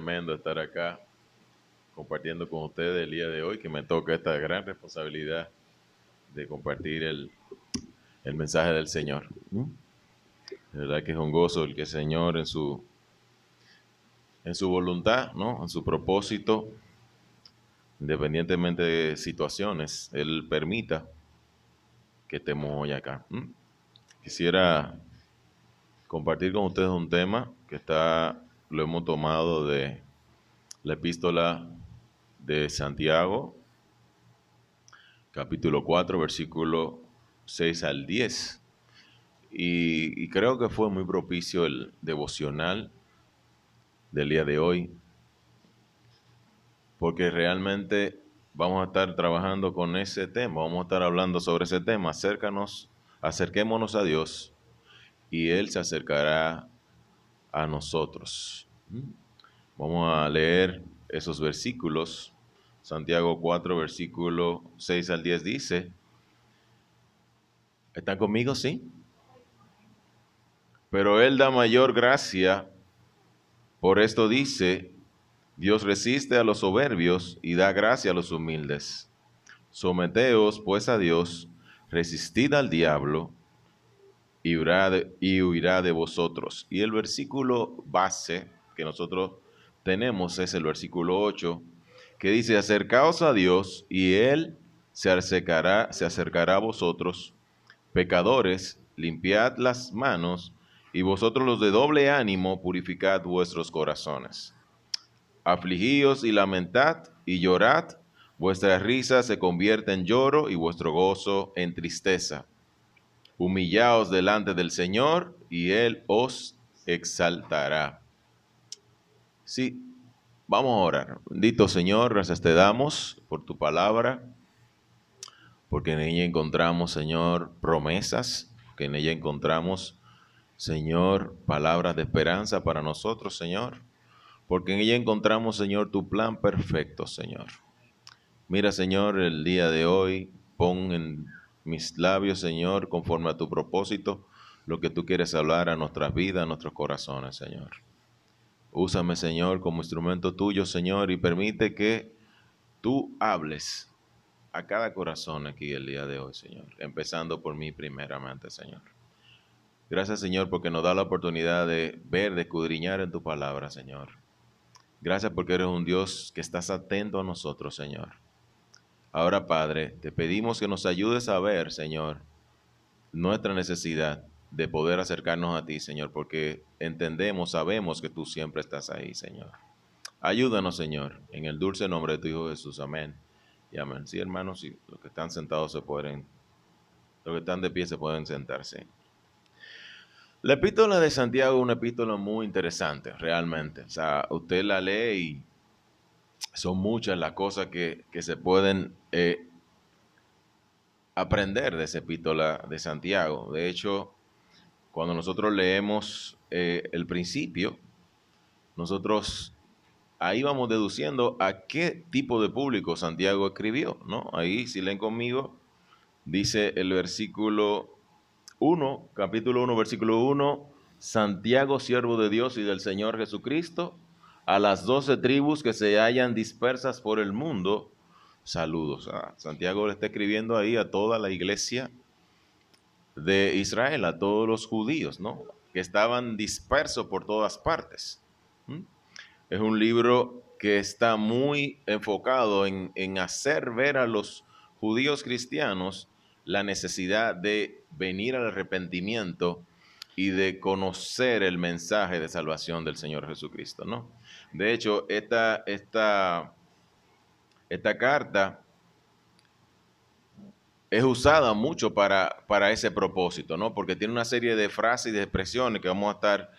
tremendo estar acá compartiendo con ustedes el día de hoy, que me toca esta gran responsabilidad de compartir el mensaje del Señor. De verdad que es un gozo el que el Señor en su voluntad, ¿no? En su propósito, independientemente de situaciones, Él permita que estemos hoy acá. Quisiera compartir con ustedes un tema lo hemos tomado de la epístola de Santiago, capítulo 4, versículo 6 al 10. Y creo que fue muy propicio el devocional del día de hoy, porque realmente vamos a estar trabajando con ese tema, vamos a estar hablando sobre ese tema. Acerquémonos a Dios y Él se acercará a nosotros. Vamos a leer esos versículos. Santiago 4, versículo 6 al 10 dice, ¿están conmigo? Sí. Pero Él da mayor gracia, por esto dice, Dios resiste a los soberbios y da gracia a los humildes. Someteos pues a Dios, resistid al diablo y huirá de vosotros. Y el versículo base que nosotros tenemos es el versículo 8, que dice, acercaos a Dios y Él se acercará a vosotros. Pecadores, limpiad las manos, y vosotros los de doble ánimo, purificad vuestros corazones. Afligíos y lamentad y llorad, vuestra risa se convierte en lloro y vuestro gozo en tristeza. Humillaos delante del Señor y Él os exaltará. Sí, vamos a orar. Bendito Señor, gracias te damos por tu palabra, porque en ella encontramos, Señor, promesas, que en ella encontramos, Señor, palabras de esperanza para nosotros, Señor, porque en ella encontramos, Señor, tu plan perfecto, Señor. Mira, Señor, el día de hoy, pon en mis labios, Señor, conforme a tu propósito, lo que tú quieres hablar a nuestras vidas, a nuestros corazones, Señor. Úsame, Señor, como instrumento tuyo, Señor, y permite que tú hables a cada corazón aquí el día de hoy, Señor, empezando por mí primeramente, Señor. Gracias, Señor, porque nos da la oportunidad de ver, de escudriñar en tu palabra, Señor. Gracias porque eres un Dios que estás atento a nosotros, Señor. Ahora, Padre, te pedimos que nos ayudes a ver, Señor, nuestra necesidad de poder acercarnos a ti, Señor, porque entendemos, sabemos que tú siempre estás ahí, Señor. Ayúdanos, Señor, en el dulce nombre de tu Hijo Jesús. Amén y amén. Sí, hermanos, y los que están sentados los que están de pie se pueden sentarse. La epístola de Santiago es una epístola muy interesante, realmente. O sea, usted la lee y son muchas las cosas que se pueden aprender de esa epístola de Santiago. De hecho, cuando nosotros leemos el principio, nosotros ahí vamos deduciendo a qué tipo de público Santiago escribió, ¿no? Ahí, si leen conmigo, dice el versículo 1, capítulo 1, versículo 1, Santiago, siervo de Dios y del Señor Jesucristo, a las 12 tribus que se hallan dispersas por el mundo, saludos. Santiago le está escribiendo ahí a toda la iglesia de Israel, a todos los judíos, ¿no? Que estaban dispersos por todas partes. Es un libro que está muy enfocado en hacer ver a los judíos cristianos la necesidad de venir al arrepentimiento y de conocer el mensaje de salvación del Señor Jesucristo, ¿no? De hecho, esta carta es usada mucho para ese propósito, ¿no? Porque tiene una serie de frases y de expresiones que vamos a estar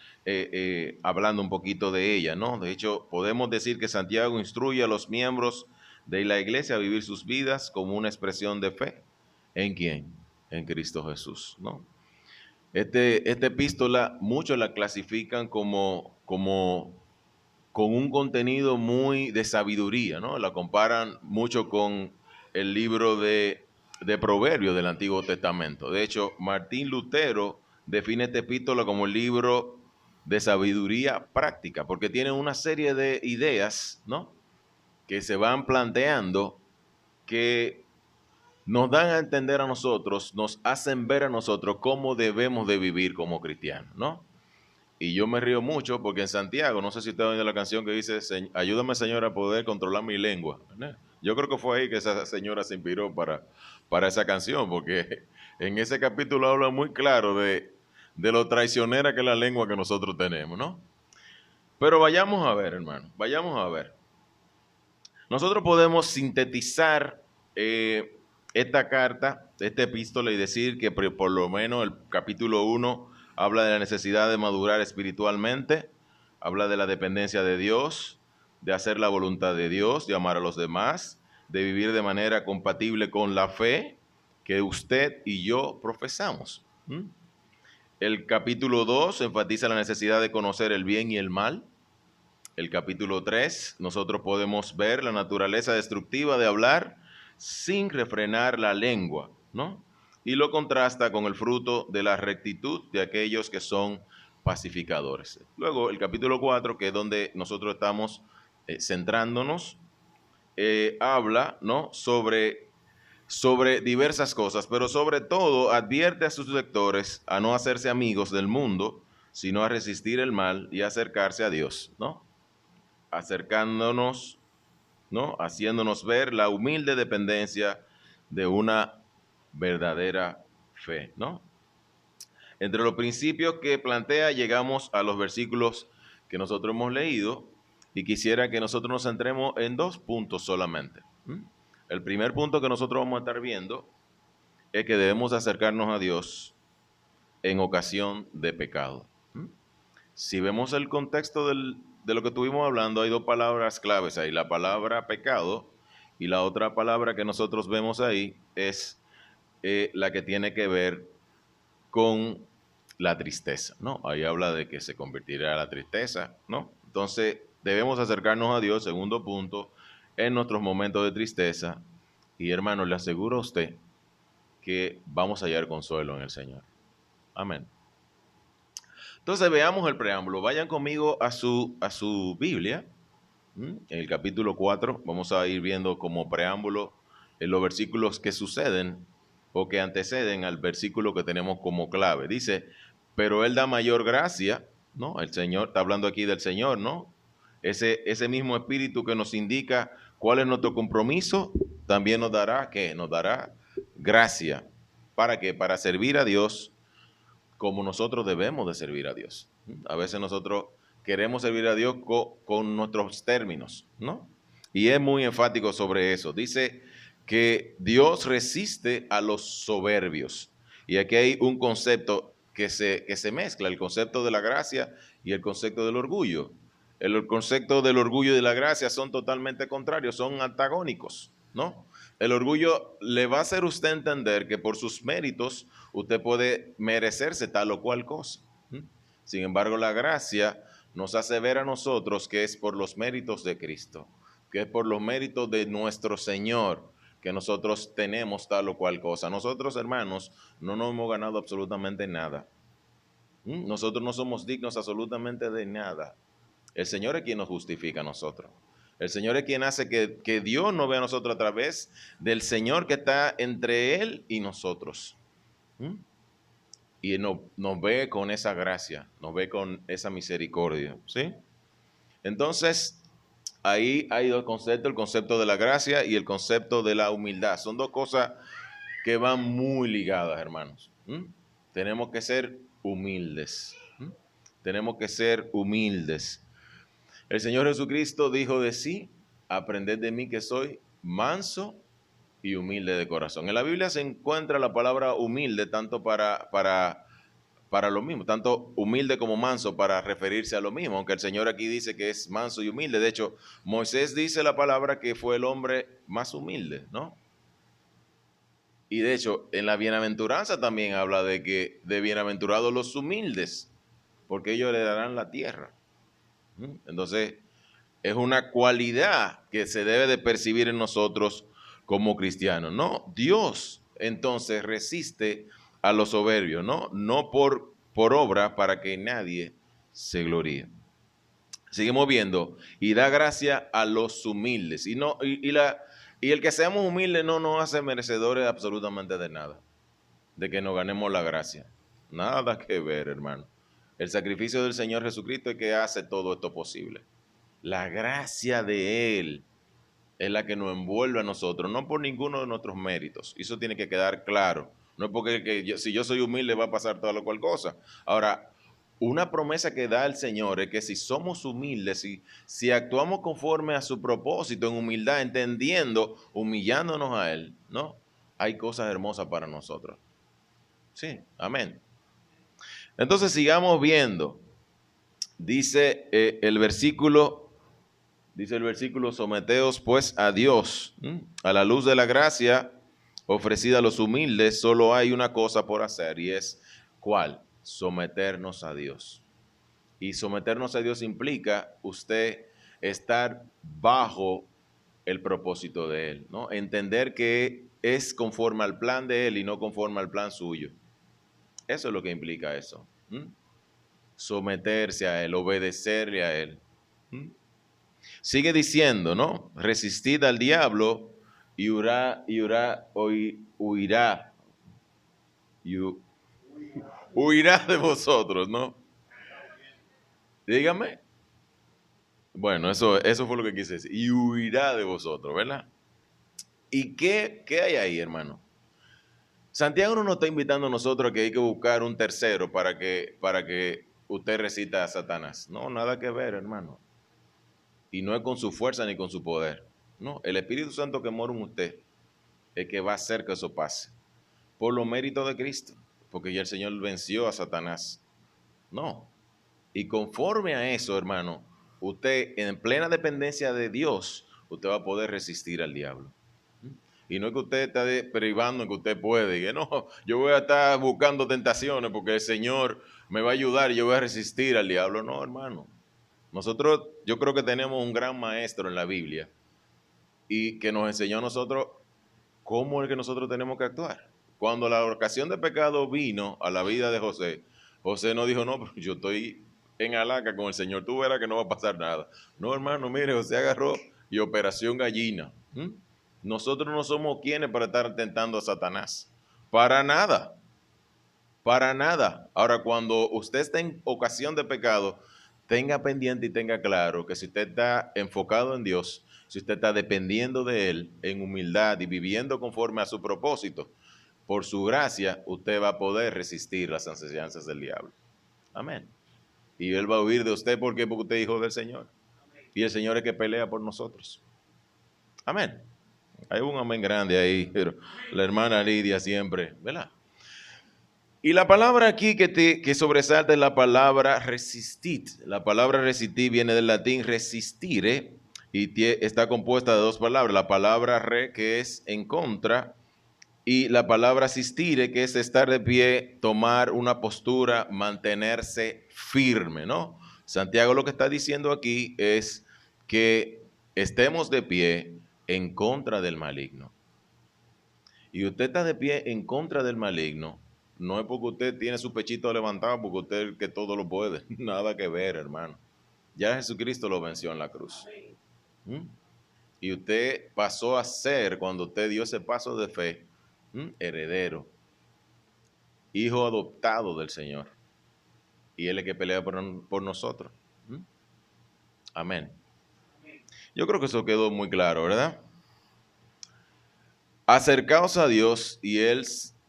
hablando un poquito de ella, ¿no? De hecho, podemos decir que Santiago instruye a los miembros de la iglesia a vivir sus vidas como una expresión de fe. ¿En quién? En Cristo Jesús, ¿no? Esta epístola, muchos la clasifican con un contenido muy de sabiduría, ¿no? La comparan mucho con el libro de Proverbios del Antiguo Testamento. De hecho, Martín Lutero define esta epístola como el libro de sabiduría práctica, porque tiene una serie de ideas, ¿no?, que se van planteando, que nos dan a entender a nosotros, nos hacen ver a nosotros cómo debemos de vivir como cristianos, ¿no? Y yo me río mucho porque en Santiago, no sé si usted ha oído la canción que dice, ayúdame, Señor, a poder controlar mi lengua, ¿no? Yo creo que fue ahí que esa señora se inspiró para esa canción, porque en ese capítulo habla muy claro de lo traicionera que es la lengua que nosotros tenemos, ¿no? Pero vayamos a ver, hermano, vayamos a ver. Nosotros podemos sintetizar esta carta, esta epístola, y decir que por lo menos el capítulo 1 habla de la necesidad de madurar espiritualmente, habla de la dependencia de Dios, de hacer la voluntad de Dios, de amar a los demás, de vivir de manera compatible con la fe que usted y yo profesamos. El capítulo 2 enfatiza la necesidad de conocer el bien y el mal. El capítulo 3, nosotros podemos ver la naturaleza destructiva de hablar sin refrenar la lengua, ¿no? Y lo contrasta con el fruto de la rectitud de aquellos que son pacificadores. Luego, el capítulo 4, que es donde nosotros estamos centrándonos, habla, ¿no?, sobre diversas cosas, pero sobre todo advierte a sus lectores a no hacerse amigos del mundo, sino a resistir el mal y acercarse a Dios, ¿no? Acercándonos, ¿no?, haciéndonos ver la humilde dependencia de una verdadera fe, ¿no? Entre los principios que plantea llegamos a los versículos que nosotros hemos leído, y quisiera que nosotros nos centremos en dos puntos solamente. El primer punto que nosotros vamos a estar viendo es que debemos acercarnos a Dios en ocasión de pecado. Si vemos el contexto de lo que estuvimos hablando, hay dos palabras claves ahí, la palabra pecado, y la otra palabra que nosotros vemos ahí es la que tiene que ver con la tristeza, ¿no? Ahí habla de que se convertirá la tristeza, ¿no? Entonces, debemos acercarnos a Dios, segundo punto, en nuestros momentos de tristeza. Y hermano, le aseguro a usted que vamos a hallar consuelo en el Señor. Amén. Entonces veamos el preámbulo. Vayan conmigo a su Biblia. En el capítulo 4 vamos a ir viendo como preámbulo en los versículos que suceden o que anteceden al versículo que tenemos como clave. Dice, pero Él da mayor gracia, ¿no? El Señor, está hablando aquí del Señor, ¿no? Ese mismo espíritu que nos indica cuál es nuestro compromiso, también nos dará, ¿qué? Nos dará gracia. ¿Para qué? Para servir a Dios como nosotros debemos de servir a Dios. A veces nosotros queremos servir a Dios con nuestros términos, ¿no? Y es muy enfático sobre eso. Dice que Dios resiste a los soberbios. Y aquí hay un concepto que se mezcla, el concepto de la gracia y el concepto del orgullo. El concepto del orgullo y de la gracia son totalmente contrarios, son antagónicos, ¿no? El orgullo le va a hacer usted entender que por sus méritos usted puede merecerse tal o cual cosa. Sin embargo, la gracia nos hace ver a nosotros que es por los méritos de Cristo, que es por los méritos de nuestro Señor que nosotros tenemos tal o cual cosa. Nosotros, hermanos, no nos hemos ganado absolutamente nada. Nosotros no somos dignos absolutamente de nada. El Señor es quien nos justifica a nosotros. El Señor es quien hace que Dios nos vea a nosotros a través del Señor que está entre Él y nosotros. Y nos ve con esa gracia, nos ve con esa misericordia, ¿sí? Entonces, ahí hay dos conceptos, el concepto de la gracia y el concepto de la humildad. Son dos cosas que van muy ligadas, hermanos. Tenemos que ser humildes. Tenemos que ser humildes. El Señor Jesucristo dijo de sí, aprended de mí que soy manso y humilde de corazón. En la Biblia se encuentra la palabra humilde tanto para lo mismo, tanto humilde como manso para referirse a lo mismo, aunque el Señor aquí dice que es manso y humilde. De hecho, Moisés dice la palabra que fue el hombre más humilde, ¿no? Y de hecho, en la bienaventuranza también habla de bienaventurados los humildes, porque ellos heredarán la tierra. Entonces, es una cualidad que se debe de percibir en nosotros como cristianos, ¿no? Dios entonces resiste a los soberbios, ¿no? No por obra para que nadie se gloría. Seguimos viendo, y da gracia a los humildes. Y el que seamos humildes no nos hace merecedores absolutamente de nada, de que nos ganemos la gracia. Nada que ver, hermano. El sacrificio del Señor Jesucristo es que hace todo esto posible. La gracia de Él es la que nos envuelve a nosotros, no por ninguno de nuestros méritos. Eso tiene que quedar claro. No es porque si yo soy humilde va a pasar toda la cual cosa. Ahora, una promesa que da el Señor es que si somos humildes, si actuamos conforme a su propósito, en humildad, entendiendo, humillándonos a Él, ¿no? Hay cosas hermosas para nosotros. Sí, amén. Entonces sigamos viendo. Dice Dice el versículo, someteos pues a Dios, a la luz de la gracia ofrecida a los humildes, solo hay una cosa por hacer y es, ¿cuál? Someternos a Dios. Y someternos a Dios implica usted estar bajo el propósito de Él, ¿no? Entender que es conforme al plan de Él y no conforme al plan suyo. Eso es lo que implica eso. Someterse a Él, obedecerle a Él. Sigue diciendo, ¿no? Resistid al diablo y huirá de vosotros, ¿no? Dígame. Bueno, eso fue lo que quise decir. Y huirá de vosotros, ¿verdad? ¿Y qué hay ahí, hermano? Santiago no nos está invitando a nosotros a que hay que buscar un tercero para que usted recita a Satanás. No, nada que ver, hermano. Y no es con su fuerza ni con su poder. No, el Espíritu Santo que mora en usted es que va a hacer que eso pase. Por los méritos de Cristo. Porque ya el Señor venció a Satanás. No. Y conforme a eso, hermano, usted en plena dependencia de Dios, usted va a poder resistir al diablo. Y no es que usted está privando en que usted puede. Y que no, yo voy a estar buscando tentaciones porque el Señor me va a ayudar y yo voy a resistir al diablo. No, hermano. Nosotros, yo creo que tenemos un gran maestro en la Biblia y que nos enseñó a nosotros cómo es que nosotros tenemos que actuar. Cuando la ocasión de pecado vino a la vida de José, José no dijo, no, pero yo estoy en alaca con el Señor, tú verás que no va a pasar nada. No, hermano, mire, José agarró y operación gallina. Nosotros no somos quienes para estar tentando a Satanás. Para nada. Para nada. Ahora, cuando usted está en ocasión de pecado, tenga pendiente y tenga claro que si usted está enfocado en Dios, si usted está dependiendo de Él en humildad y viviendo conforme a su propósito, por su gracia, usted va a poder resistir las enseñanzas del diablo. Amén. Y Él va a huir de usted porque usted es hijo del Señor. Y el Señor es que pelea por nosotros. Amén. Hay un amén grande ahí, pero la hermana Lidia siempre, ¿verdad? Y la palabra aquí que sobresalta es la palabra resistir. La palabra resistir viene del latín resistire y está compuesta de dos palabras. La palabra re, que es en contra, y la palabra asistire, que es estar de pie, tomar una postura, mantenerse firme, ¿no? Santiago lo que está diciendo aquí es que estemos de pie en contra del maligno. Y usted está de pie en contra del maligno, no es porque usted tiene su pechito levantado, porque usted que todo lo puede. Nada que ver, hermano. Ya Jesucristo lo venció en la cruz. Y usted pasó a ser, cuando usted dio ese paso de fe, heredero, hijo adoptado del Señor. Y Él es que pelea por nosotros. Amén. Yo creo que eso quedó muy claro, ¿verdad? Acercaos a Dios y Él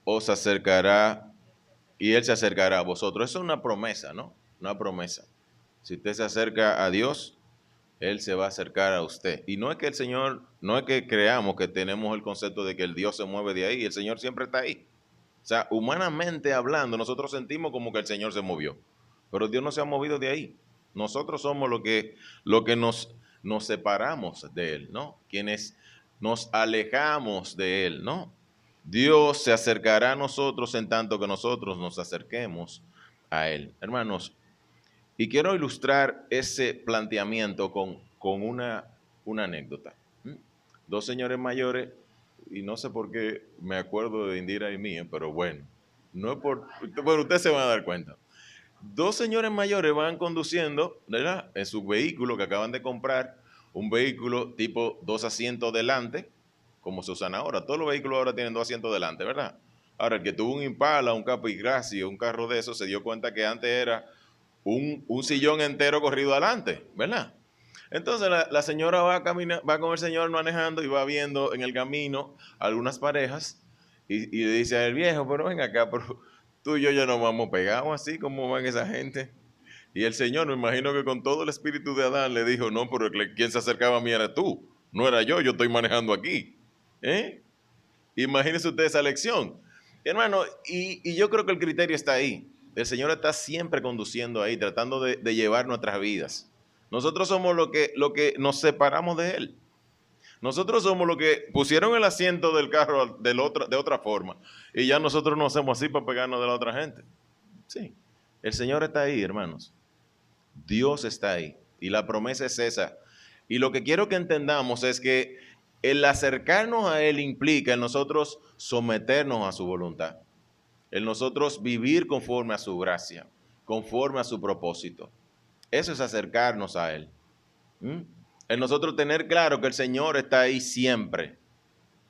os acercará, y Él se acercará a vosotros. Eso es una promesa, ¿no? Una promesa. Si usted se acerca a Dios, Él se va a acercar a usted. Y no es que el Señor, no es que creamos que tenemos el concepto de que el Dios se mueve de ahí, el Señor siempre está ahí. O sea, humanamente hablando, nosotros sentimos como que el Señor se movió, pero Dios no se ha movido de ahí. Nosotros somos lo que nos separamos de Él, ¿no? Quienes nos alejamos de Él, ¿no? Dios se acercará a nosotros en tanto que nosotros nos acerquemos a Él. Hermanos, y quiero ilustrar ese planteamiento con una anécdota. Dos señores mayores, y no sé por qué me acuerdo de Indira y mía, pero bueno, no es bueno, ustedes se van a dar cuenta. Dos señores mayores van conduciendo, ¿verdad?, en su vehículo que acaban de comprar, un vehículo tipo dos asientos delante, como se usan ahora. Todos los vehículos ahora tienen dos asientos delante, ¿verdad? Ahora, el que tuvo un Impala, un Capri-Gracie, un carro de esos, se dio cuenta que antes era un sillón entero corrido adelante, ¿verdad? Entonces la señora va con el señor manejando y va viendo en el camino algunas parejas y le dice al viejo, pero ven acá, pero tú y yo ya nos vamos pegados así como van esa gente. Y el señor, me imagino que con todo el espíritu de Adán le dijo, no, pero quien se acercaba a mí era tú, no era yo estoy manejando aquí. ¿Eh? Imagínese usted esa lección. Hermano, y yo creo que el criterio está ahí. El Señor está siempre conduciendo ahí, tratando de llevar nuestras vidas. Nosotros somos lo que nos separamos de Él. Nosotros somos los que pusieron el asiento del carro de otra forma. Y ya nosotros no hacemos así para pegarnos de la otra gente. Sí, el Señor está ahí, hermanos. Dios está ahí. Y la promesa es esa. Y lo que quiero que entendamos es que el acercarnos a Él implica en nosotros someternos a su voluntad. En nosotros vivir conforme a su gracia, conforme a su propósito. Eso es acercarnos a Él. ¿Mm? En nosotros tener claro que el Señor está ahí siempre.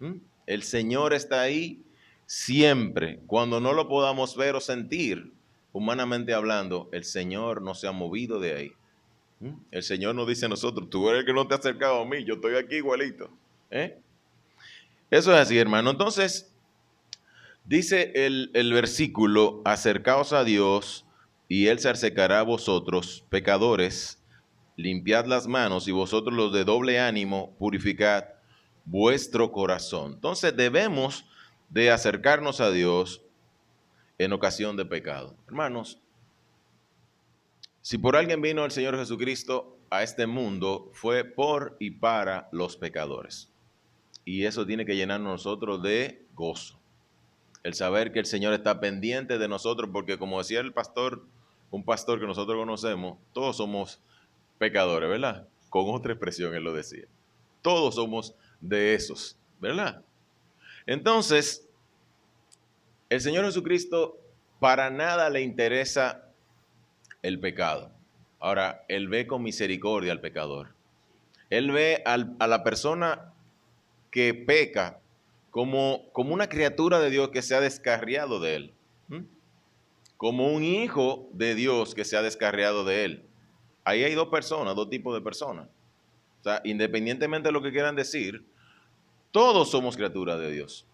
¿Mm? El Señor está ahí siempre. Cuando no lo podamos ver o sentir, humanamente hablando, el Señor no se ha movido de ahí. El Señor nos dice a nosotros, tú eres el que no te has acercado a mí, yo estoy aquí igualito. ¿Eh? Eso es así, hermano. Entonces, dice el versículo, acercaos a Dios y Él se acercará a vosotros, pecadores, limpiad las manos y vosotros los de doble ánimo, purificad vuestro corazón. Entonces debemos de acercarnos a Dios en ocasión de pecado. Hermanos, si por alguien vino el Señor Jesucristo a este mundo, fue por y para los pecadores. Y eso tiene que llenarnos nosotros de gozo. El saber que el Señor está pendiente de nosotros, porque como decía el pastor, un pastor que nosotros conocemos, todos somos pecadores, ¿verdad? Con otra expresión él lo decía. Todos somos de esos, ¿verdad? Entonces, el Señor Jesucristo para nada le interesa el pecado. Ahora, Él ve con misericordia al pecador. Él ve a la persona que peca como una criatura de Dios que se ha descarriado de Él. ¿Mm? Como un hijo de Dios que se ha descarriado de Él. Ahí hay dos personas, dos tipos de personas. O sea, independientemente de lo que quieran decir, todos somos criaturas de Dios.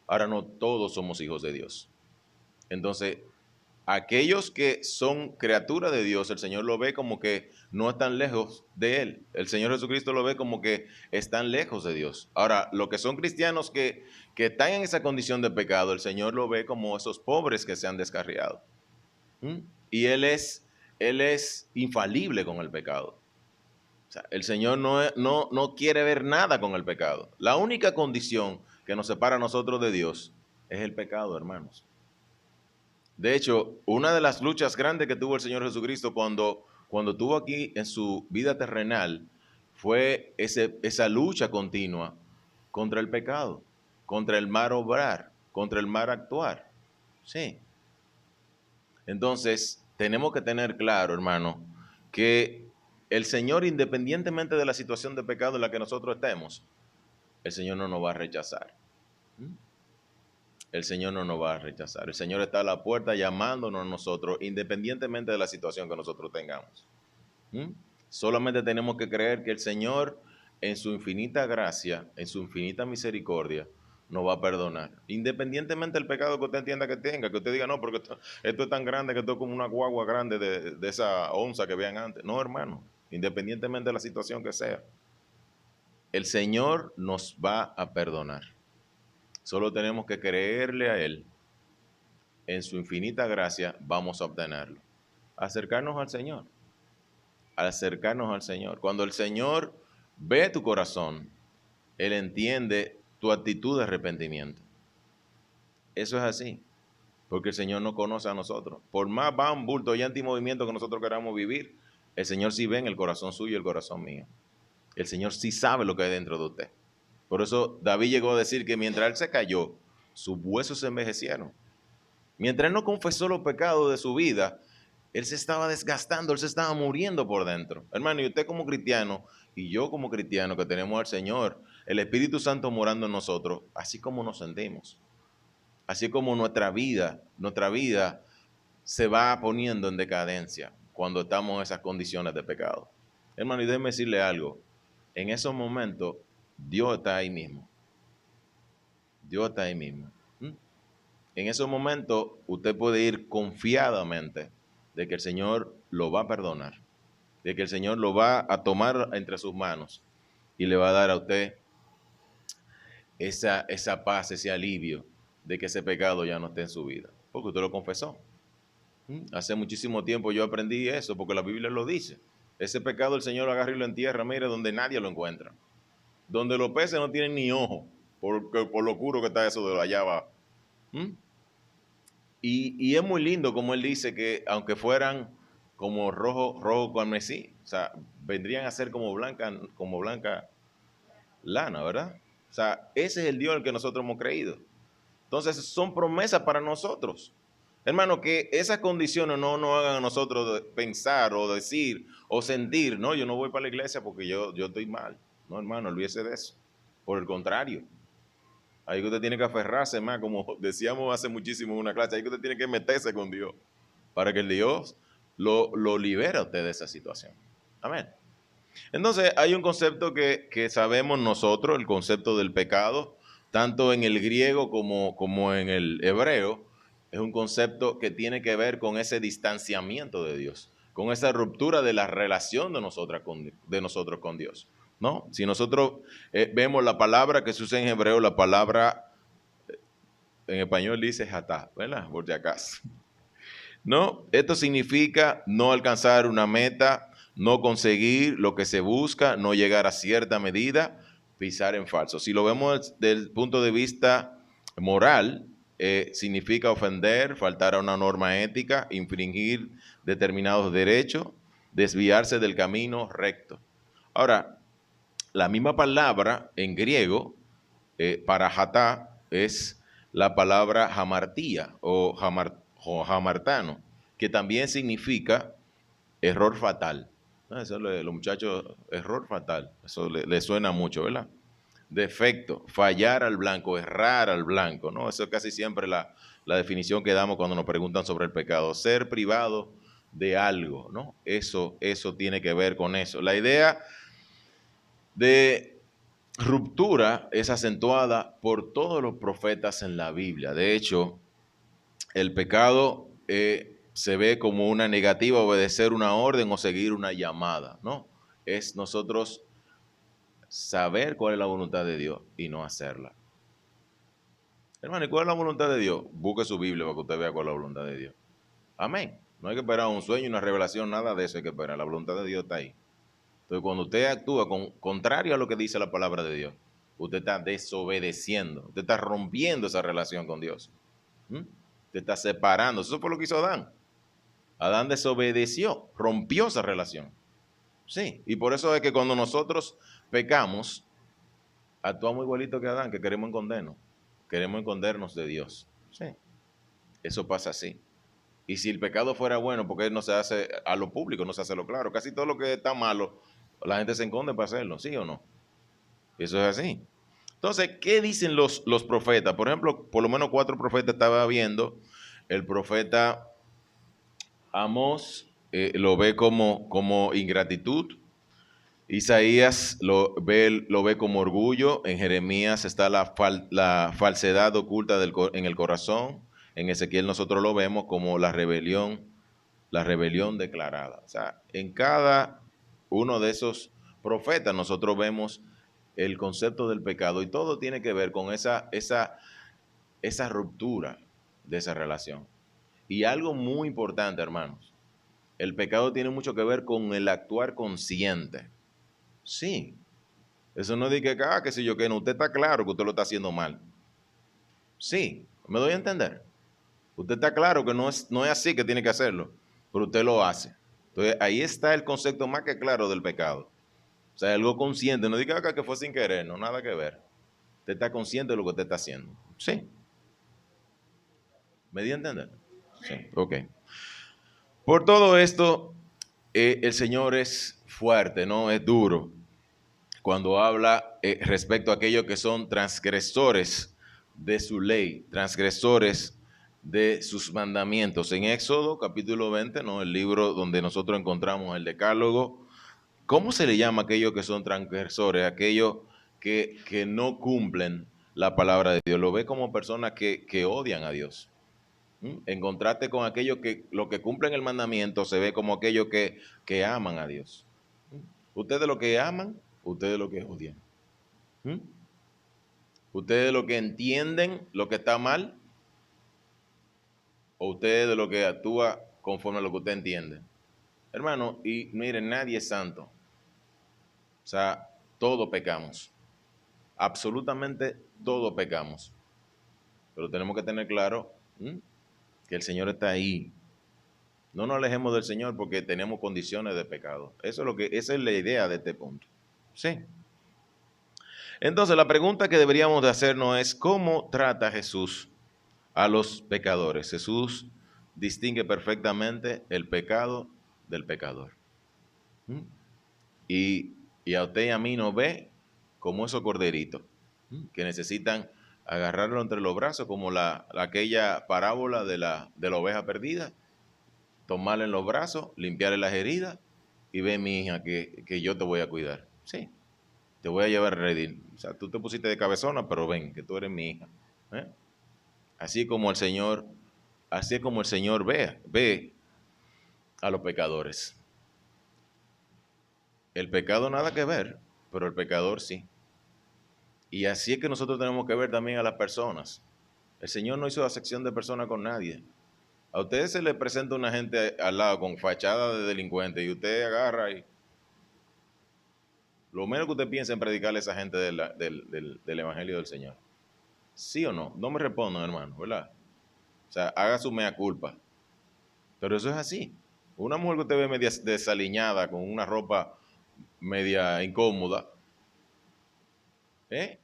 Ahora no todos somos hijos de Dios. Entonces, aquellos que son criaturas de Dios, el Señor lo ve como que no están lejos de Él. El Señor Jesucristo lo ve como que están lejos de Dios. Ahora, los que son cristianos que están en esa condición de pecado, el Señor lo ve como esos pobres que se han descarriado. ¿Mm? Y Él es infalible con el pecado. O sea, el Señor no quiere ver nada con el pecado. La única condición que nos separa a nosotros de Dios es el pecado, hermanos. De hecho, una de las luchas grandes que tuvo el Señor Jesucristo cuando estuvo aquí en su vida terrenal fue esa lucha continua contra el pecado, contra el mal obrar, contra el mal actuar. Sí. Entonces, tenemos que tener claro, hermano, que el Señor, independientemente de la situación de pecado en la que nosotros estemos, el Señor no nos va a rechazar. ¿Mm? El Señor no nos va a rechazar. El Señor está a la puerta llamándonos a nosotros, independientemente de la situación que nosotros tengamos. ¿Mm? Solamente tenemos que creer que el Señor, en su infinita gracia, en su infinita misericordia, nos va a perdonar. Independientemente del pecado que usted entienda que tenga, que usted diga, no, porque esto es tan grande que esto es como una guagua grande de esa onza que vean antes. No, hermano, independientemente de la situación que sea, el Señor nos va a perdonar. Solo tenemos que creerle a Él. En su infinita gracia vamos a obtenerlo. Acercarnos al Señor. Acercarnos al Señor. Cuando el Señor ve tu corazón, Él entiende tu actitud de arrepentimiento. Eso es así. Porque el Señor no conoce a nosotros. Por más van, bulto y antimovimiento que nosotros queramos vivir, el Señor sí ve en el corazón suyo y el corazón mío. El Señor sí sabe lo que hay dentro de usted. Por eso David llegó a decir que mientras él se cayó, sus huesos se envejecieron. Mientras él no confesó los pecados de su vida, Él se estaba desgastando, él se estaba muriendo por dentro. Hermano, y usted como cristiano, y yo como cristiano que tenemos al Señor, el Espíritu Santo morando en nosotros, así como nos sentimos, así como nuestra vida se va poniendo en decadencia cuando estamos en esas condiciones de pecado. Hermano, y déjeme decirle algo, en esos momentos Dios está ahí mismo, Dios está ahí mismo. ¿Mm? En esos momentos usted puede ir confiadamente de que el Señor lo va a perdonar, de que el Señor lo va a tomar entre sus manos y le va a dar a usted esa paz, ese alivio de que ese pecado ya no esté en su vida, porque usted lo confesó. Hace muchísimo tiempo yo aprendí eso, porque la Biblia lo dice. Ese pecado el Señor lo agarra y lo entierra, mire, donde nadie lo encuentra. Donde los peces no tienen ni ojo, por lo oscuro que está eso de allá abajo. ¿Mm? Y es muy lindo como él dice que aunque fueran como rojo carmesí, o sea, vendrían a ser como blanca lana, ¿verdad? O sea, ese es el Dios en el que nosotros hemos creído. Entonces son promesas para nosotros. Hermano, que esas condiciones no nos hagan a nosotros pensar o decir o sentir, no, yo no voy para la iglesia porque yo estoy mal. No, hermano, olvídese de eso. Por el contrario, ahí que usted tiene que aferrarse más, como decíamos hace muchísimo en una clase, ahí que usted tiene que meterse con Dios para que el Dios lo libere a usted de esa situación. Amén. Entonces, hay un concepto que sabemos nosotros, el concepto del pecado, tanto en el griego como en el hebreo, es un concepto que tiene que ver con ese distanciamiento de Dios, con esa ruptura de la relación de nosotros con Dios, ¿no? Si nosotros vemos la palabra que se usa en hebreo, la palabra en español dice hatá, ¿verdad? Por si acaso. ¿No? Esto significa no alcanzar una meta, no conseguir lo que se busca, no llegar a cierta medida, pisar en falso. Si lo vemos desde el punto de vista moral, significa ofender, faltar a una norma ética, infringir determinados derechos, desviarse del camino recto. Ahora, la misma palabra en griego para hatá es la palabra hamartía o hamartano, que también significa error fatal. Eso los muchachos, error fatal, eso le suena mucho, ¿verdad? Defecto, fallar al blanco, errar al blanco, ¿no? Eso es casi siempre la definición que damos cuando nos preguntan sobre el pecado, ser privado de algo, ¿no? Eso tiene que ver con eso. La idea de ruptura es acentuada por todos los profetas en la Biblia. De hecho, el pecado se ve como una negativa, obedecer una orden o seguir una llamada, ¿no? Es nosotros saber cuál es la voluntad de Dios y no hacerla. Hermano, ¿y cuál es la voluntad de Dios? Busque su Biblia para que usted vea cuál es la voluntad de Dios. Amén. No hay que esperar un sueño, una revelación, nada de eso hay que esperar. La voluntad de Dios está ahí. Entonces, cuando usted actúa contrario a lo que dice la palabra de Dios, usted está desobedeciendo, usted está rompiendo esa relación con Dios. Usted está separando. Eso fue lo que hizo Adán. Adán desobedeció, rompió esa relación. Sí, y por eso es que cuando nosotros pecamos, actuamos igualito que Adán, que queremos escondernos. Queremos escondernos de Dios. Sí, eso pasa así. Y si el pecado fuera bueno, porque no se hace a lo público, no se hace a lo claro. Casi todo lo que está malo, la gente se esconde para hacerlo, ¿sí o no? Eso es así. Entonces, ¿qué dicen los profetas? Por ejemplo, por lo menos 4 profetas estaba viendo. El profeta Amós lo ve como ingratitud. Isaías lo ve como orgullo. En Jeremías está la falsedad oculta en el corazón. En Ezequiel nosotros lo vemos como la rebelión declarada. O sea, en cada uno de esos profetas nosotros vemos el concepto del pecado y todo tiene que ver con esa ruptura de esa relación. Y algo muy importante, hermanos, el pecado tiene mucho que ver con el actuar consciente. Sí, eso no es de que si yo que no, usted está claro que usted lo está haciendo mal. Sí, me doy a entender. Usted está claro que no es así que tiene que hacerlo, pero usted lo hace. Entonces, ahí está el concepto más que claro del pecado. O sea, algo consciente, no diga que fue sin querer, no, nada que ver. Usted está consciente de lo que usted está haciendo. Sí. ¿Me di a entender? Sí, ok. Por todo esto, el Señor es fuerte, ¿no? Es duro cuando habla respecto a aquellos que son transgresores de su ley, transgresores de sus mandamientos. En Éxodo capítulo 20, ¿no? El libro donde nosotros encontramos el Decálogo. ¿Cómo se le llama a aquellos que son transgresores? Aquellos que no cumplen la palabra de Dios. Lo ve como personas que odian a Dios. En contraste con aquellos que lo que cumplen el mandamiento se ve como aquellos que aman a Dios. Ustedes lo que aman, ustedes lo que odian. ¿Mm? Ustedes lo que entienden lo que está mal, o ustedes de lo que actúa conforme a lo que usted entiende. Hermano, y miren, nadie es santo. O sea, todos pecamos. Absolutamente todos pecamos. Pero tenemos que tener claro que el Señor está ahí. No nos alejemos del Señor porque tenemos condiciones de pecado. Esa es la idea de este punto. Sí. Entonces, la pregunta que deberíamos de hacernos es, ¿cómo trata Jesús a los pecadores? Jesús distingue perfectamente el pecado del pecador. ¿Mm? Y a usted y a mí nos ve como esos corderitos que necesitan agarrarlo entre los brazos, como aquella parábola de la oveja perdida, tomarle en los brazos, limpiarle las heridas y ve, mi hija, que yo te voy a cuidar. Sí, te voy a llevar a redil. O sea, tú te pusiste de cabezona, pero ven, que tú eres mi hija. ¿Eh? Así como el Señor, así es como el Señor ve a los pecadores. El pecado nada que ver, pero el pecador sí. Y así es que nosotros tenemos que ver también a las personas. El Señor no hizo acepción de personas con nadie. A ustedes se le presenta una gente al lado con fachada de delincuente y usted agarra y lo menos que usted piensa en predicarle a esa gente del Evangelio del Señor. ¿Sí o no? No me respondan, hermano, ¿verdad? O sea, haga su mea culpa. Pero eso es así. Una mujer que usted ve media desaliñada, con una ropa media incómoda, ¿eh?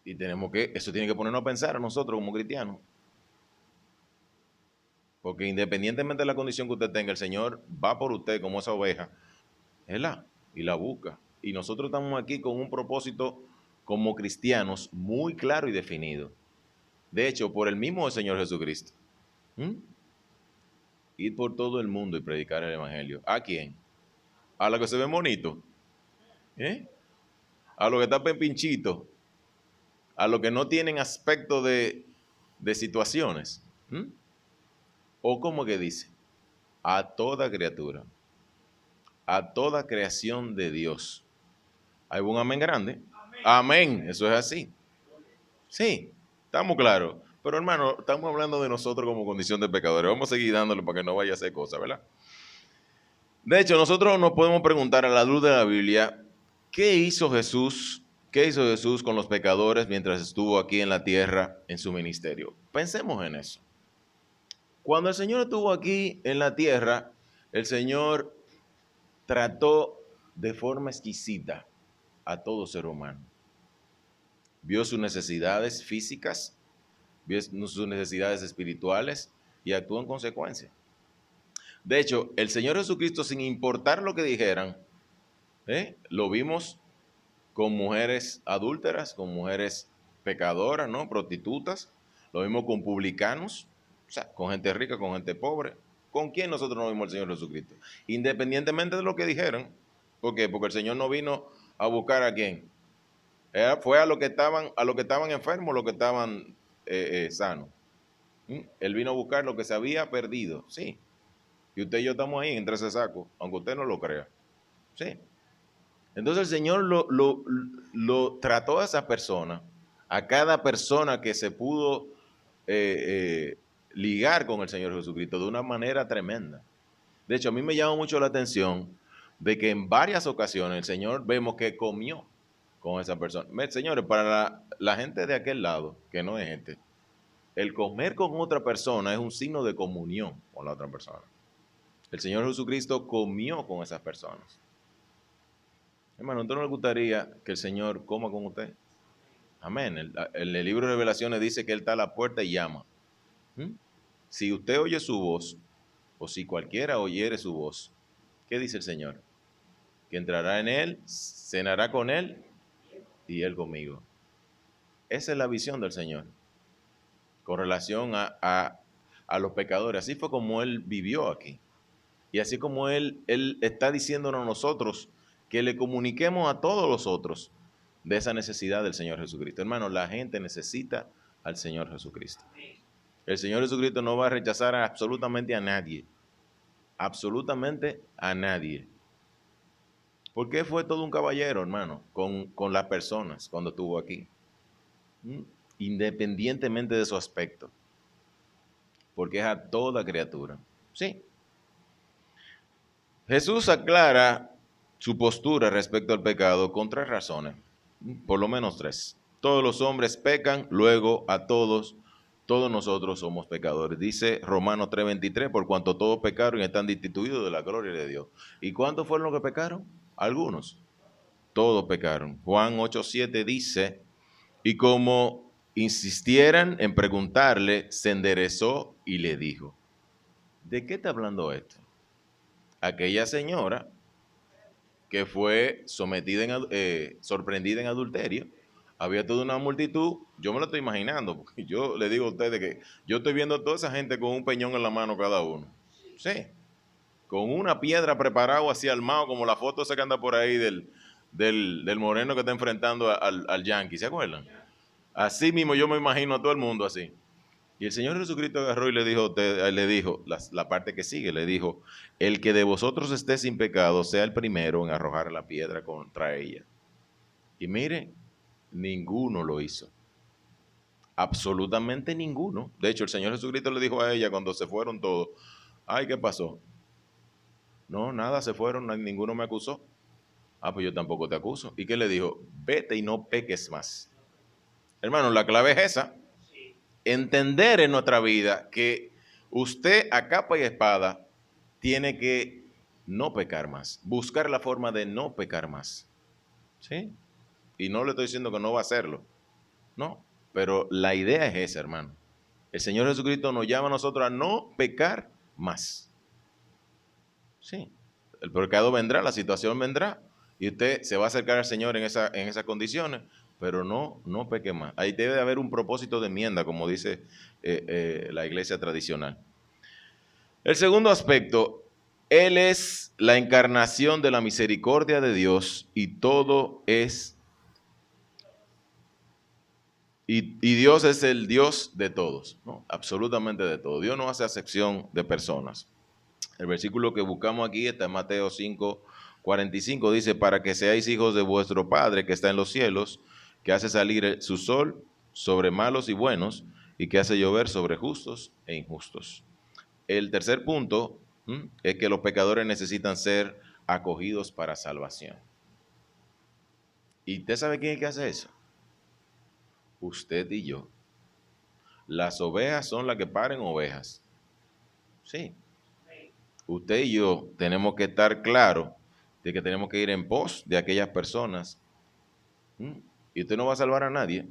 Y eso tiene que ponernos a pensar a nosotros como cristianos. Porque independientemente de la condición que usted tenga, el Señor va por usted como esa oveja, ¿verdad? Y la busca. Y nosotros estamos aquí con un propósito como cristianos muy claro y definido. De hecho, por el mismo Señor Jesucristo. ¿Mm? Ir por todo el mundo y predicar el Evangelio. ¿A quién? A los que se ven bonitos. ¿Eh? A los que están pinchitos. A los que no tienen aspecto de situaciones. ¿Mm? O como que dice, a toda criatura. A toda creación de Dios. ¿Hay un amén grande? Amén. Eso es así. Sí, estamos claros. Pero hermano, estamos hablando de nosotros como condición de pecadores. Vamos a seguir dándole para que no vaya a hacer cosas, ¿verdad? De hecho, nosotros nos podemos preguntar a la luz de la Biblia, ¿qué hizo Jesús? ¿Qué hizo Jesús con los pecadores mientras estuvo aquí en la tierra en su ministerio? Pensemos en eso. Cuando el Señor estuvo aquí en la tierra, el Señor trató de forma exquisita a todo ser humano. Vio sus necesidades físicas, vio sus necesidades espirituales y actuó en consecuencia. De hecho, el Señor Jesucristo, sin importar lo que dijeran, lo vimos con mujeres adúlteras, con mujeres pecadoras, ¿no? Prostitutas, lo vimos con publicanos, o sea, con gente rica, con gente pobre. ¿Con quién nosotros no vimos al Señor Jesucristo? Independientemente de lo que dijeran. ¿Por qué? Porque el Señor no vino a buscar a quién. Fue a los que estaban enfermos, los que estaban sanos. Él vino a buscar lo que se había perdido, sí. Y usted y yo estamos ahí entre ese saco, aunque usted no lo crea. Sí. Entonces el Señor lo trató a esa persona, a cada persona que se pudo ligar con el Señor Jesucristo de una manera tremenda. De hecho, a mí me llama mucho la atención de que en varias ocasiones el Señor vemos que comió con esa persona. Señores, para la gente de aquel lado, que no es gente, el comer con otra persona es un signo de comunión con la otra persona. El Señor Jesucristo comió con esas personas. Hermano, ¿a usted no le gustaría que el Señor coma con usted? Amén. El libro de Revelaciones dice que Él está a la puerta y llama. ¿Mm? Si usted oye su voz o si cualquiera oyere su voz. ¿Qué dice el Señor? Que entrará en él, cenará con él y él conmigo. Esa es la visión del Señor con relación a los pecadores. Así fue como Él vivió aquí. Y así como Él está diciéndonos a nosotros que le comuniquemos a todos los otros de esa necesidad del Señor Jesucristo. Hermano, la gente necesita al Señor Jesucristo. El Señor Jesucristo no va a rechazar absolutamente a nadie. Absolutamente a nadie. Porque fue todo un caballero, hermano, con las personas cuando estuvo aquí. Independientemente de su aspecto. Porque es a toda criatura. Sí. Jesús aclara su postura respecto al pecado con 3 razones, por lo menos 3. Todos los hombres pecan, luego a todos nosotros somos pecadores. Dice Romanos 3:23, por cuanto todos pecaron y están destituidos de la gloria de Dios. ¿Y cuántos fueron los que pecaron? Algunos. Todos pecaron. Juan 8:7 dice, y como insistieran en preguntarle, se enderezó y le dijo, ¿de qué está hablando esto? Aquella señora que fue sorprendida en adulterio, había toda una multitud, yo me lo estoy imaginando, porque yo le digo a ustedes que yo estoy viendo a toda esa gente con un peñón en la mano cada uno, sí, con una piedra preparado así armado, como la foto esa que anda por ahí del moreno que está enfrentando al Yankee, ¿se acuerdan? Así mismo yo me imagino a todo el mundo así. Y el Señor Jesucristo agarró y le dijo la parte que sigue, le dijo, el que de vosotros esté sin pecado sea el primero en arrojar la piedra contra ella. Y mire, ninguno lo hizo. Absolutamente ninguno. De hecho, el Señor Jesucristo le dijo a ella cuando se fueron todos, ay, ¿qué pasó? No, nada, se fueron, ninguno me acusó. Ah, pues yo tampoco te acuso. ¿Y qué le dijo? Vete y no peques más. Hermano, la clave es esa. Entender en nuestra vida que usted a capa y espada tiene que no pecar más, buscar la forma de no pecar más. ¿Sí? Y no le estoy diciendo que no va a hacerlo, no, pero la idea es esa, hermano. El Señor Jesucristo nos llama a nosotros a no pecar más. Sí, el pecado vendrá, la situación vendrá, y usted se va a acercar al Señor en esas condiciones, pero no peque más. Ahí debe de haber un propósito de enmienda, como dice la iglesia tradicional. El segundo aspecto, Él es la encarnación de la misericordia de Dios y todo es, y Dios es el Dios de todos, ¿no? Absolutamente de todos. Dios no hace acepción de personas. El versículo que buscamos aquí está en Mateo 5:45, dice, para que seáis hijos de vuestro Padre que está en los cielos, que hace salir su sol sobre malos y buenos, y que hace llover sobre justos e injustos. El tercer punto es que los pecadores necesitan ser acogidos para salvación. ¿Y usted sabe quién es que hace eso? Usted y yo. Las ovejas son las que paren ovejas. Sí. Usted y yo tenemos que estar claros de que tenemos que ir en pos de aquellas personas. Y usted no va a salvar a nadie,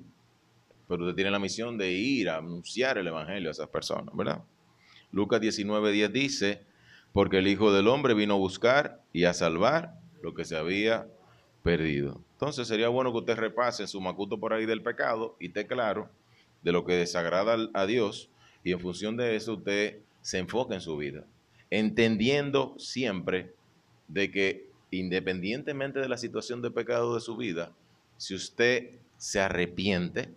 pero usted tiene la misión de ir a anunciar el evangelio a esas personas, ¿verdad? Lucas 19:10 dice, porque el Hijo del Hombre vino a buscar y a salvar lo que se había perdido. Entonces sería bueno que usted repase su macuto por ahí del pecado y esté claro de lo que desagrada a Dios, y en función de eso usted se enfoque en su vida, entendiendo siempre de que independientemente de la situación de pecado de su vida, si usted se arrepiente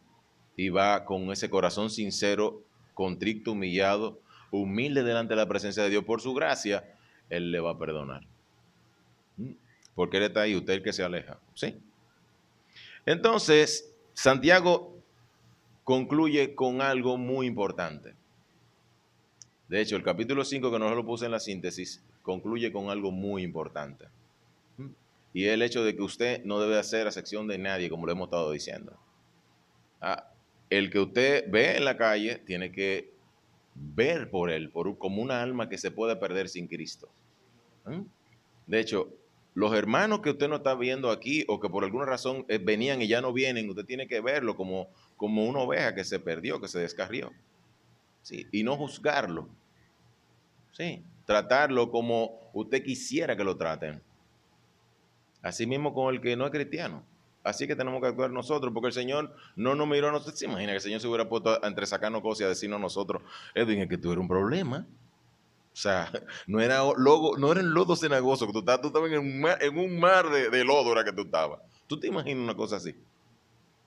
y va con ese corazón sincero, contrito, humillado, humilde delante de la presencia de Dios por su gracia, Él le va a perdonar. Porque Él está ahí, usted el que se aleja. ¿Sí? Entonces, Santiago concluye con algo muy importante. De hecho, el capítulo 5 que no lo puse en la síntesis, concluye con algo muy importante. Y es el hecho de que usted no debe hacer acepción de nadie, como lo hemos estado diciendo. El que usted ve en la calle tiene que ver por él, como una alma que se puede perder sin Cristo. De hecho, los hermanos que usted no está viendo aquí o que por alguna razón venían y ya no vienen, usted tiene que verlo como una oveja que se perdió, que se descarrió. ¿Sí? Y no juzgarlo. ¿Sí? tratarlo como usted quisiera que lo traten. Así mismo con el que no es cristiano. Así que tenemos que actuar nosotros, porque el Señor no nos miró a nosotros. ¿Se imagina que el Señor se hubiera puesto a entresacarnos cosas y a decirnos a nosotros, Edwin, es que tú eres un problema? O sea, no era el lodo cenagoso que tú estabas en un mar de lodo era que tú estabas. ¿Tú te imaginas una cosa así?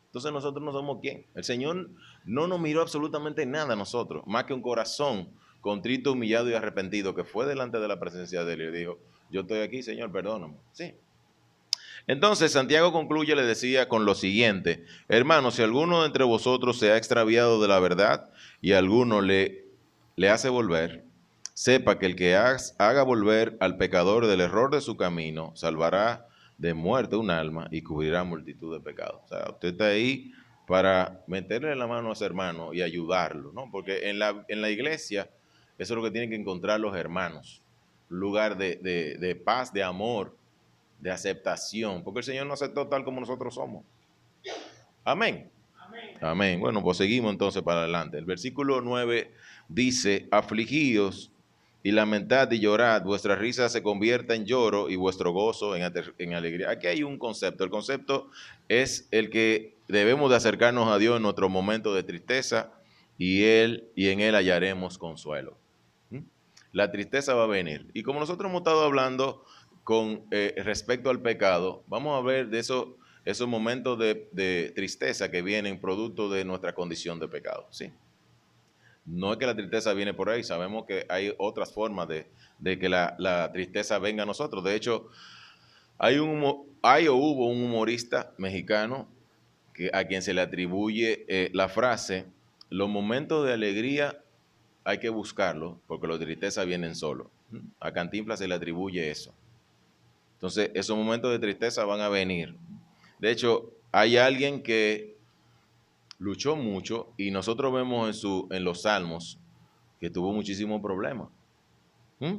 Entonces nosotros no somos quién. El Señor no nos miró absolutamente nada a nosotros, más que un corazón contrito, humillado y arrepentido que fue delante de la presencia de Él y dijo, yo estoy aquí, Señor, perdóname. Sí. Entonces Santiago concluye, le decía, con lo siguiente, hermanos, si alguno de entre vosotros se ha extraviado de la verdad y alguno le hace volver, sepa que el que haga volver al pecador del error de su camino, salvará de muerte un alma y cubrirá multitud de pecados. O sea, usted está ahí para meterle la mano a ese hermano y ayudarlo, ¿no? Porque en la iglesia eso es lo que tienen que encontrar los hermanos, un lugar de paz, de amor, de aceptación, porque el Señor nos aceptó tal como nosotros somos. Amén. Amén. Bueno, pues seguimos entonces para adelante. El versículo 9 dice, afligíos y lamentad y llorad, vuestra risa se convierta en lloro y vuestro gozo en alegría. Aquí hay un concepto. El concepto es el que debemos de acercarnos a Dios en nuestro momento de tristeza y en Él hallaremos consuelo. ¿Mm? La tristeza va a venir. Y como nosotros hemos estado hablando con respecto al pecado, vamos a ver de esos momentos de tristeza que vienen producto de nuestra condición de pecado, ¿sí? No es que la tristeza viene por ahí, sabemos que hay otras formas de que la tristeza venga a nosotros. De hecho, hay o hubo un humorista mexicano a quien se le atribuye la frase, los momentos de alegría hay que buscarlos porque los de tristeza vienen solos. A Cantinflas se le atribuye eso. Entonces, esos momentos de tristeza van a venir. De hecho, hay alguien que luchó mucho y nosotros vemos en los salmos que tuvo muchísimos problemas. ¿Mm?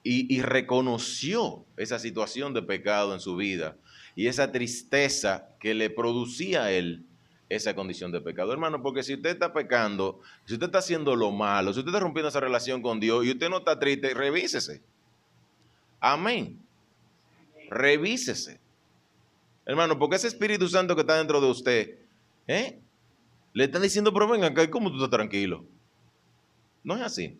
Y reconoció esa situación de pecado en su vida y esa tristeza que le producía a él esa condición de pecado. Hermano, porque si usted está pecando, si usted está haciendo lo malo, si usted está rompiendo esa relación con Dios y usted no está triste, revísese. Amén. Revísese. Hermano, porque ese Espíritu Santo que está dentro de usted, le está diciendo, pero venga acá, ¿cómo tú estás tranquilo? No es así.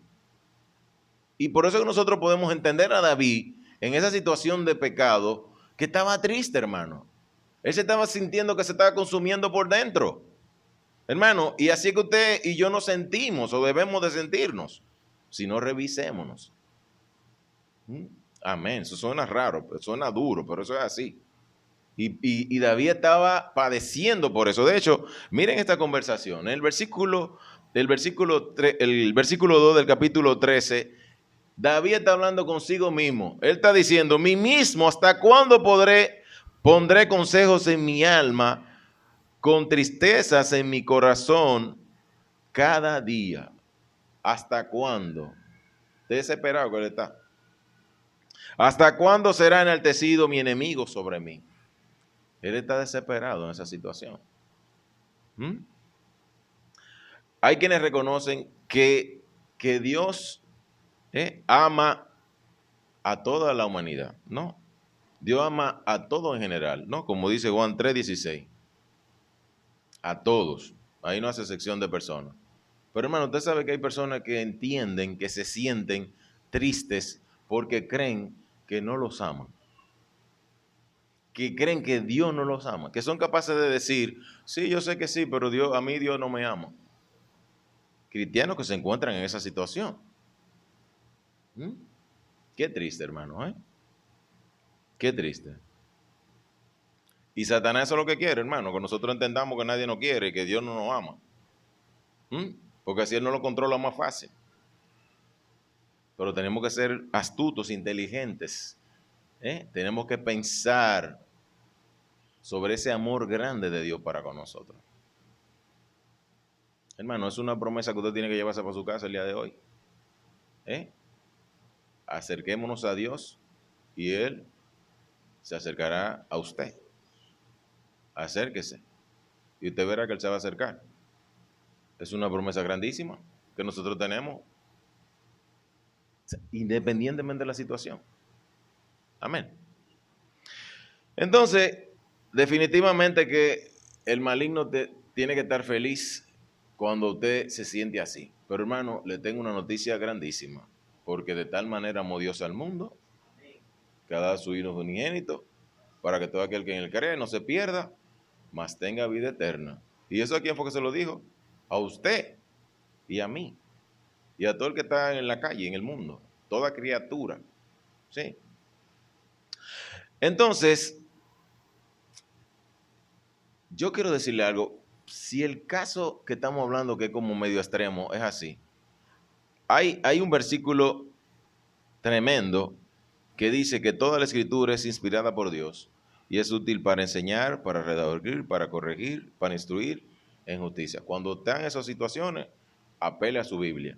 Y por eso que nosotros podemos entender a David en esa situación de pecado, que estaba triste, hermano. Él se estaba sintiendo que se estaba consumiendo por dentro. Hermano, y así que usted y yo nos sentimos o debemos de sentirnos, si no revisémonos. Amén. Eso suena raro, suena duro, pero eso es así. Y David estaba padeciendo por eso. De hecho, miren esta conversación. El versículo 2 del capítulo 13, David está hablando consigo mismo. Él está diciendo, mí mismo, ¿hasta cuándo pondré consejos en mi alma, con tristezas en mi corazón cada día? ¿Hasta cuándo? Desesperado que él está. ¿Hasta cuándo será enaltecido mi enemigo sobre mí? Él está desesperado en esa situación. Hay quienes reconocen que Dios ama a toda la humanidad, ¿no? Dios ama a todo en general, ¿no? Como dice Juan 3:16. A todos. Ahí no hace sección de personas. Pero hermano, usted sabe que hay personas que entienden, que se sienten tristes porque creen que no los aman. Que creen que Dios no los ama. Que son capaces de decir, sí, yo sé que sí, pero a mí Dios no me ama. Cristianos que se encuentran en esa situación. Qué triste, hermano, ¿eh? Qué triste. Y Satanás eso es lo que quiere, hermano, que nosotros entendamos que nadie nos quiere y que Dios no nos ama. Porque así Él no lo controla más fácil. Pero tenemos que ser astutos, inteligentes. Tenemos que pensar sobre ese amor grande de Dios para con nosotros. Hermano, es una promesa que usted tiene que llevarse para su casa el día de hoy. Acerquémonos a Dios y Él se acercará a usted. Acérquese y usted verá que Él se va a acercar. Es una promesa grandísima que nosotros tenemos. independientemente de la situación. Amén. Entonces, definitivamente que el maligno tiene que estar feliz cuando usted se siente así. Pero hermano, le tengo una noticia grandísima, porque de tal manera amó Dios al mundo, que ha dado a su Hijo unigénito, para que todo aquel que en él cree no se pierda, mas tenga vida eterna. ¿Y eso a quién fue que se lo dijo? A usted y a mí, y a todo el que está en la calle, en el mundo, toda criatura. ¿Sí? Entonces, yo quiero decirle algo. Si el caso que estamos hablando, que es como medio extremo, es así, hay un versículo tremendo que dice que toda la escritura es inspirada por Dios y es útil para enseñar, para redarguir, para corregir, para instruir en justicia. Cuando están en esas situaciones, apele a su Biblia.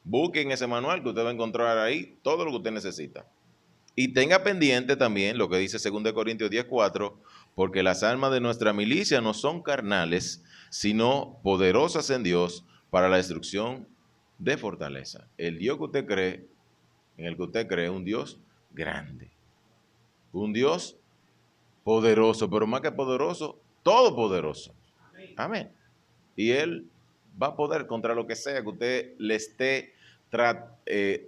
Busquen ese manual que usted va a encontrar ahí todo lo que usted necesita. Y tenga pendiente también lo que dice 2 Corintios 10:4, porque las armas de nuestra milicia no son carnales, sino poderosas en Dios para la destrucción de fortaleza. El Dios que usted cree, en el que usted cree, es un Dios grande, un Dios poderoso, pero más que poderoso, todopoderoso. Amén. Y Él va a poder contra lo que sea que usted le esté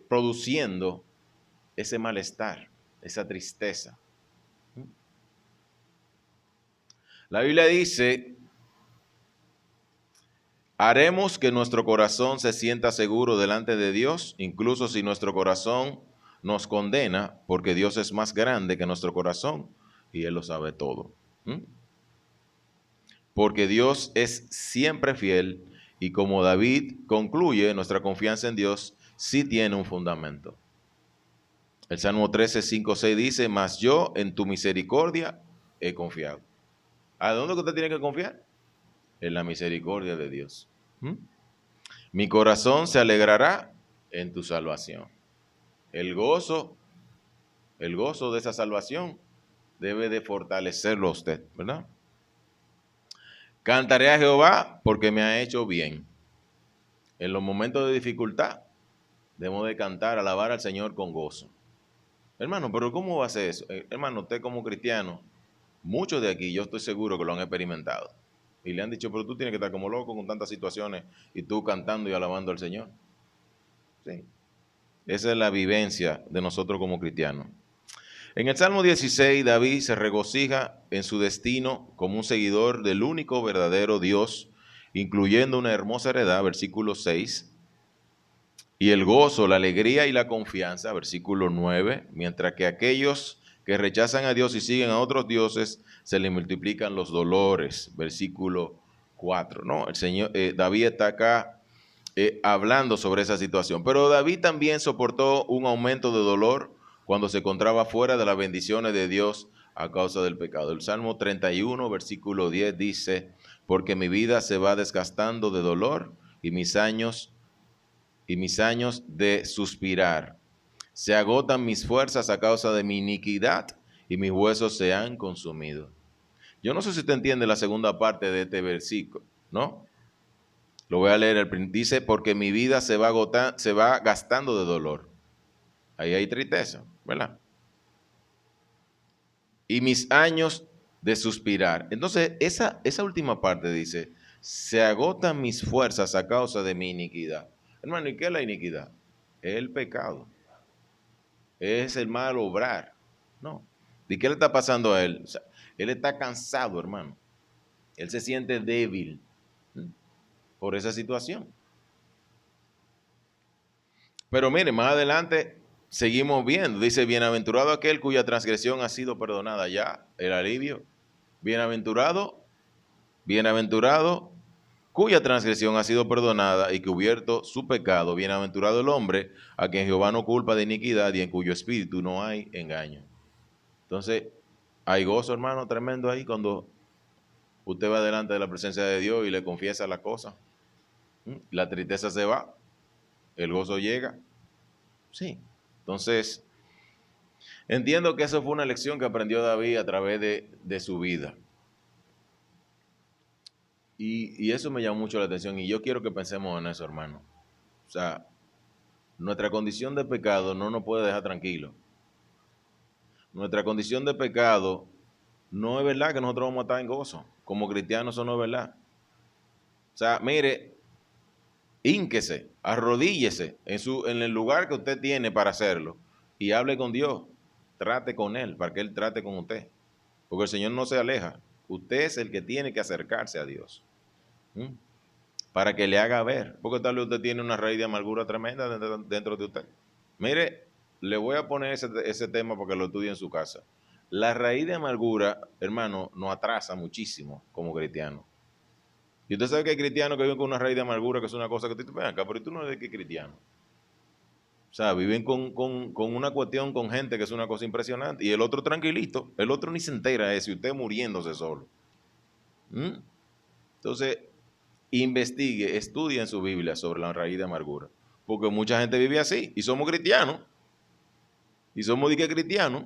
produciendo ese malestar, esa tristeza. La Biblia dice, haremos que nuestro corazón se sienta seguro delante de Dios, incluso si nuestro corazón nos condena, porque Dios es más grande que nuestro corazón y Él lo sabe todo. Porque Dios es siempre fiel y como David concluye, nuestra confianza en Dios sí tiene un fundamento. El Salmo 13, 5, 6 dice, mas yo en tu misericordia he confiado. ¿A dónde usted tiene que confiar? En la misericordia de Dios. Mi corazón se alegrará en tu salvación. El gozo de esa salvación debe de fortalecerlo a usted, ¿verdad? Cantaré a Jehová porque me ha hecho bien. En los momentos de dificultad, debemos de cantar, alabar al Señor con gozo. Hermano, pero ¿cómo va a ser eso? Hermano, usted como cristiano, muchos de aquí, yo estoy seguro que lo han experimentado. Y le han dicho, pero tú tienes que estar como loco con tantas situaciones y tú cantando y alabando al Señor. Sí. Esa es la vivencia de nosotros como cristianos. En el Salmo 16, David se regocija en su destino como un seguidor del único verdadero Dios, incluyendo una hermosa heredad, versículo 6, y el gozo, la alegría y la confianza, versículo 9, mientras que aquellos que rechazan a Dios y siguen a otros dioses, se les multiplican los dolores, versículo 4. ¿No? El Señor, David está acá hablando sobre esa situación, pero David también soportó un aumento de dolor cuando se encontraba fuera de las bendiciones de Dios a causa del pecado. El Salmo 31, versículo 10 dice, porque mi vida se va desgastando de dolor y mis años de suspirar. Se agotan mis fuerzas a causa de mi iniquidad y mis huesos se han consumido. Yo no sé si usted entiende la segunda parte de este versículo, ¿no? Lo voy a leer. Dice, porque mi vida se va gastando de dolor. Ahí hay tristeza, ¿verdad? Y mis años de suspirar. Entonces, esa última parte dice, se agotan mis fuerzas a causa de mi iniquidad. Hermano, ¿y qué es la iniquidad? Es el pecado. Es el mal obrar. No. ¿Y qué le está pasando a él? O sea, él está cansado, hermano. Él se siente débil por esa situación. Pero mire, más adelante seguimos viendo. Dice, bienaventurado aquel cuya transgresión ha sido perdonada. Ya, el alivio. Bienaventurado, cuya transgresión ha sido perdonada y cubierto su pecado. Bienaventurado el hombre a quien Jehová no culpa de iniquidad y en cuyo espíritu no hay engaño. Entonces, hay gozo, hermano, tremendo ahí cuando usted va delante de la presencia de Dios y le confiesa las cosas. La tristeza se va, el gozo llega. Sí. Entonces, entiendo que eso fue una lección que aprendió David a través de su vida. Y eso me llamó mucho la atención y yo quiero que pensemos en eso, hermano. O sea, Nuestra condición de pecado no nos puede dejar tranquilos. Nuestra condición de pecado no es verdad que nosotros vamos a estar en gozo. Como cristianos eso no es verdad. O sea, mire, hínquese, arrodíllese en el lugar que usted tiene para hacerlo y hable con Dios. Trate con Él para que Él trate con usted. Porque el Señor no se aleja. Usted es el que tiene que acercarse a Dios. ¿Mm? Para que le haga ver. Porque tal vez usted tiene una raíz de amargura tremenda dentro de usted. Mire, le voy a poner ese tema para que lo estudie en su casa. La raíz de amargura, hermano, nos atrasa muchísimo como cristianos. Y usted sabe que hay cristianos que viven con una raíz de amargura, que es una cosa que tú ven acá, pero tú no eres de qué cristiano. O sea, viven con una cuestión con gente que es una cosa impresionante. Y el otro tranquilito, el otro ni se entera de eso, y usted muriéndose solo. ¿Mm? Entonces, investigue, estudie en su Biblia sobre la raíz de amargura. Porque mucha gente vive así, y somos cristianos. Y somos de qué cristianos.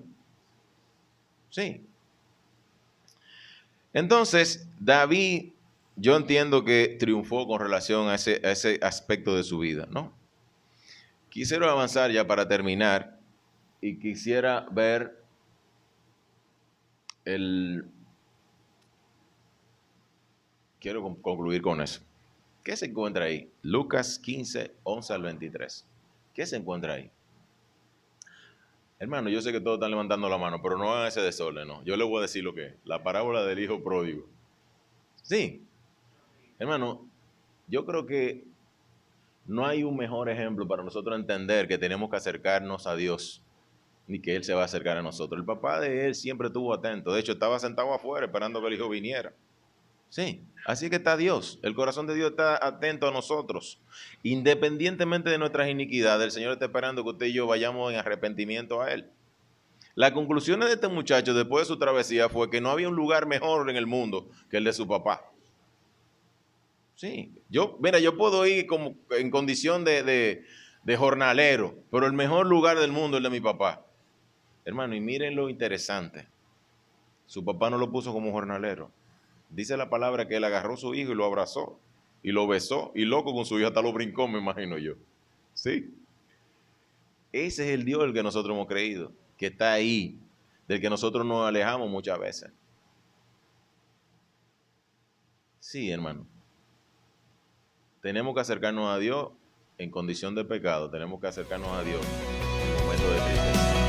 Sí. Entonces, David, yo entiendo que triunfó con relación a ese aspecto de su vida, ¿no? Quisiera avanzar ya para terminar y quisiera ver quiero concluir con eso. ¿Qué se encuentra ahí? Lucas 15, 11 al 23. ¿Qué se encuentra ahí? Hermano, yo sé que todos están levantando la mano, pero no hagan ese desorden, no. Yo les voy a decir lo que es. La parábola del hijo pródigo. Sí, hermano, yo creo que no hay un mejor ejemplo para nosotros entender que tenemos que acercarnos a Dios, ni que Él se va a acercar a nosotros. El papá de él siempre estuvo atento. De hecho, estaba sentado afuera esperando que el hijo viniera. Sí, así que está Dios. El corazón de Dios está atento a nosotros. Independientemente de nuestras iniquidades, el Señor está esperando que usted y yo vayamos en arrepentimiento a Él. La conclusión de este muchacho después de su travesía fue que no había un lugar mejor en el mundo que el de su papá. Sí, mira, yo puedo ir como en condición de jornalero, pero el mejor lugar del mundo es el de mi papá. Hermano, y miren lo interesante. Su papá no lo puso como jornalero. Dice la palabra que él agarró a su hijo y lo abrazó, y lo besó, y loco con su hijo hasta lo brincó, me imagino yo. Sí. Ese es el Dios del que nosotros hemos creído, que está ahí, del que nosotros nos alejamos muchas veces. Sí, hermano. Tenemos que acercarnos a Dios en condición de pecado, tenemos que acercarnos a Dios en momento de tristeza.